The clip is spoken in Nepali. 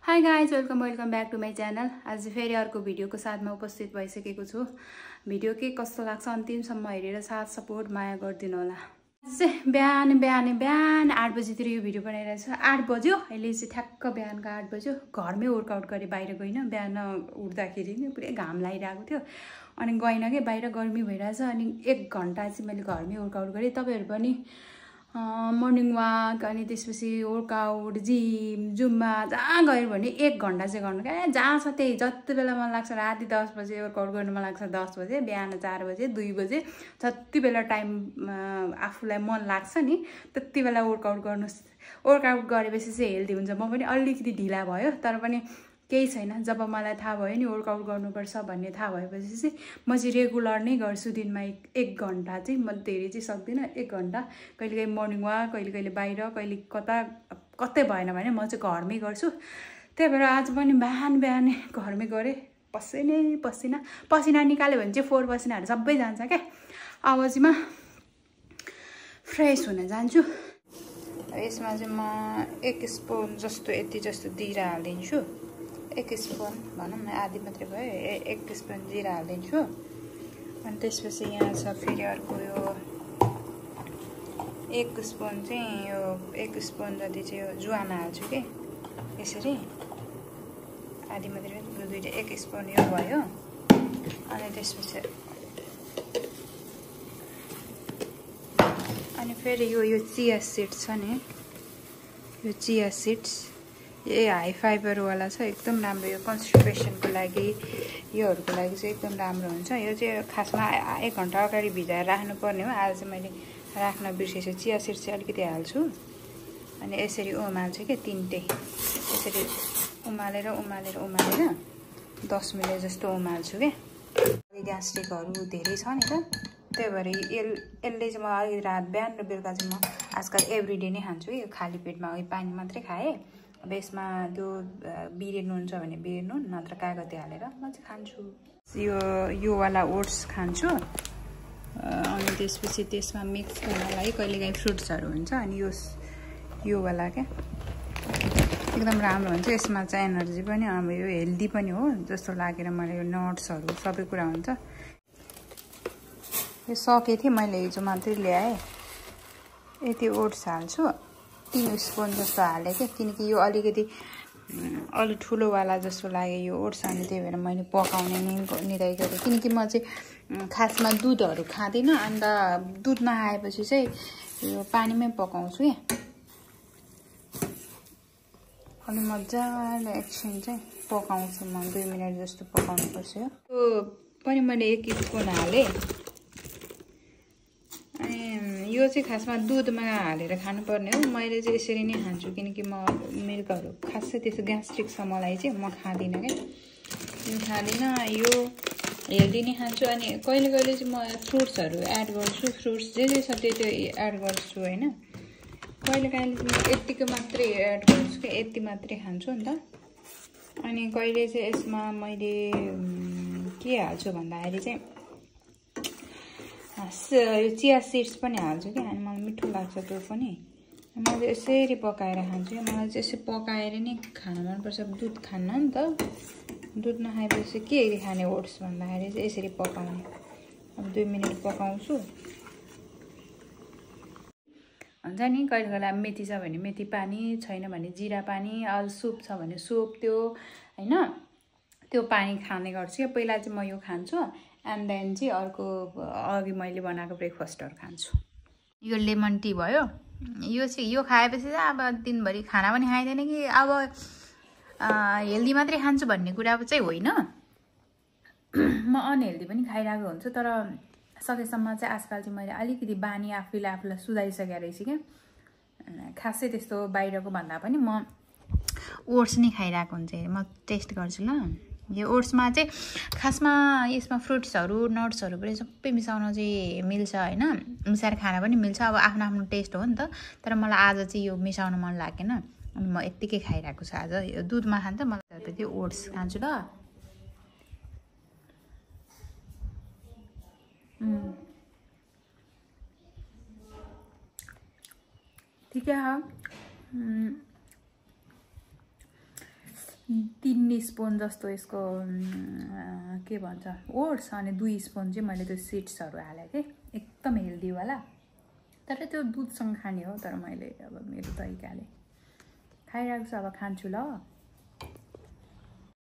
Hi guys welcome back to my channel. आज फेरि अर्को भिडियोको साथमा उपस्थित भइसकेको छु। भिडियो के कस्तो लाग्छ अन्तिमसम्म हेरेर साथ सपोर्ट माया गरिदिनु होला। चाहिँ बिहान 8 बजीतिर यो भिडियो बनाइरहेको छु। 8 बज्यो, अहिले चाहिँ ठ्याक्क बिहानको 8 बज्यो। घरमै वर्कआउट गरेँ, बाहिर गइनँ। बिहान उठ्दाखेरि नि पुरै घाम लागिरहेको थियो, अनि गइनँ कि बाहिर गर्मी भइरहेछ। अनि 1 घन्टा चाहिँ मैले घरमै वर्कआउट गरेँ। तपाईँहरू पनि मर्निङ वाक अनि त्यसपछि वर्कआउट जिम जुम्बा जहाँ गयो भने 1 घन्टा चाहिँ गर्नु क्या। जहाँ छ त्यही, जति बेला मन लाग्छ। राति 10 बजे वर्कआउट गर्नु मन लाग्छ 10 बजे, बिहान 4 बजे 2 बजे, जति बेला टाइम आफूलाई मन लाग्छ नि त्यति बेला वर्कआउट गर्नुहोस्। वर्कआउट गरेपछि चाहिँ हेल्दी हुन्छ। म पनि अलिकति ढिला भयो, तर पनि केही छैन। जब मलाई थाहा भयो नि वर्कआउट गर्नुपर्छ भन्ने थाहा भएपछि चाहिँ म चाहिँ रेगुलर नै गर्छु। दिनमा 1 घन्टा चाहिँ, म धेरै चाहिँ सक्दिनँ। 1 घन्टा कहिलेकाहीँ मर्निङ वाक, कहिले बाहिर, कहिले कतै भएन भने म चाहिँ घरमै गर्छु। त्यही भएर आज पनि बिहान घरमै गरेँ। पसिना निकाल्यो भने चाहिँ 4 पसिनाहरू सबै जान्छ क्या। अब चाहिँ म फ्रेस हुन जान्छु। यसमा चाहिँ म 1 स्पुन जस्तो यति जस्तो जिरा हालिदिन्छु। 1 स्पुन भनौँ न, आधी मात्रै भयो। 1 स्पुन जिरा हालिदिन्छु। अनि त्यसपछि यहाँ छ फेरि अर्को यो 1 स्पुन चाहिँ, यो 1 स्पुन जति चाहिँ यो ज्वान हाल्छु कि यसरी। आधी मात्रै, दुईवटा 1 स्पुन यो भयो। अनि त्यसपछि अनि फेरि यो चिया सिड्स छ नि, यो चिया सिड्स हाई फाइबरवाला छ, एकदम राम्रो। यो कन्स्टिपेसनको लागि, योहरूको लागि चाहिँ एकदम राम्रो हुन्छ। यो चाहिँ खासमा 1 घन्टा अगाडि भिजाएर राख्नुपर्ने हो। आज चाहिँ मैले राख्न बिर्सेछु। चिया सिड्स चाहिँ अलिकति हाल्छु अनि यसरी उमाल्छु क्या। 3टे यसरी उमालेर 10 मिनट जस्तो उमाल्छु क्या। ग्यास्ट्रिकहरू धेरै छ नि त, त्यही भएर यसले चाहिँ म अलिकति रात बिहान र बेलुका चाहिँ म आजकल एभ्रिडे नै खान्छु कि। यो खाली पेटमा अघि पानी मात्रै खाएँ। अब यसमा त्यो बिरे नुन छ भने बिरे नुन, नत्र कागती हालेर म चाहिँ खान्छु। योवाला ओट्स खान्छु। अनि त्यसपछि त्यसमा मिक्स गर्नलाई कहिलेकाहीँ फ्रुट्सहरू हुन्छ, अनि योवाला क्या एकदम राम्रो हुन्छ। यसमा चाहिँ एनर्जी पनि, अब यो हेल्दी पनि हो जस्तो लागेर मलाई। यो नट्सहरू सबै कुरा हुन्छ। यो सकेको थिएँ मैले, हिजो मात्रै ल्याएँ। यति ओट्स हाल्छु, 3 स्पुन जस्तो हालेँ क्या, किनकि यो अलिकति अलि ठुलोवाला जस्तो लाग्यो यो ओट्स। अनि त्यही भएर मैले पकाउने निधाइ गरेँ, किनकि म चाहिँ खासमा दुधहरू खाँदिनँ। अन्त दुध नखाएपछि चाहिँ यो पानीमै पकाउँछु क्या। अनि मजाले एकछिन चाहिँ पकाउँछु म, 2 मिनट जस्तो पकाउनुपर्छ। यो पनि मैले 1 स्पुन हालेँ। अनि यो चाहिँ खासमा दुधमा हालेर खानुपर्ने हो। मैले चाहिँ यसरी नै खान्छु, किनकि म मिल्कहरू खासै त्यस्तो ग्यास्ट्रिक छ मलाई चाहिँ, म खाँदिनँ क्या। यो खाँदिनँ, यो हेल्दी नै खान्छु। अनि कहिले चाहिँ म फ्रुट्सहरू एड गर्छु। फ्रुट्स जे छ त्यो एड गर्छु होइन। कहिले चाहिँ यतिको मात्रै एड गर्छु कि, यति मात्रै खान्छु नि त। अनि कहिले चाहिँ यसमा मैले के हाल्छु भन्दाखेरि चाहिँ यो चिया सिड्स पनि हाल्छु कि। अनि मलाई मिठो लाग्छ त्यो पनि। म चाहिँ यसरी पकाएर खान्छु। मलाई चाहिँ यसरी पकाएर नै खान मनपर्छ। दुध खान्न नि त, दुध नखाएपछि के खाने ओट्स भन्दाखेरि चाहिँ यसरी पकाउने। अब 2 मिनट पकाउँछु। हुन्छ नि, कहिले मेथी छ भने मेथी पानी, छैन भने जिरा पानी, सुप छ भने सुप, त्यो होइन त्यो पानी खाने गर्छु। पहिला चाहिँ म यो खान्छु, एन्ड देन चाहिँ अर्को अघि मैले बनाएको ब्रेकफास्टहरू खान्छु। यो लेमन टी भयो। यो खाएपछि चाहिँ अब दिनभरि खाना पनि खाइँदैन कि। अब हेल्दी मात्रै खान्छु भन्ने कुरा चाहिँ होइन, म अनहेल्दी पनि खाइरहेको हुन्छु। तर सकेसम्म चाहिँ आजकल चाहिँ मैले अलिकति बानी आफूलाई सुधारिसकेको रहेछु क्या। खासै त्यस्तो बाहिरको भन्दा पनि म ओट्स नै खाइरहेको हुन्छ। म टेस्ट गर्छु ल। यो ओट्समा चाहिँ खासमा यसमा फ्रुट्सहरू नट्सहरू पनि सबै मिसाउन चाहिँ मिल्छ होइन। मिसाएर खाना पनि मिल्छ। अब आफ्नो टेस्ट हो नि त। तर मलाई आज चाहिँ यो मिसाउन मन लागेन, अनि म यत्तिकै खाइरहेको छु आज। यो दुधमा खान्छ, मलाई त्यो ओट्स खान्छु ल। ठिकै हो। 3 स्पुन जस्तो यसको के भन्छ ओट्स अनि 2 स्पुन चाहिँ मैले त्यो सिड्सहरू हालेँ कि एकदम हेल्दीवाला। तर त्यो दुधसँग खाने हो, तर मैले अब मेरो तरिकाले खाइरहेको छु। अब खान्छु ल।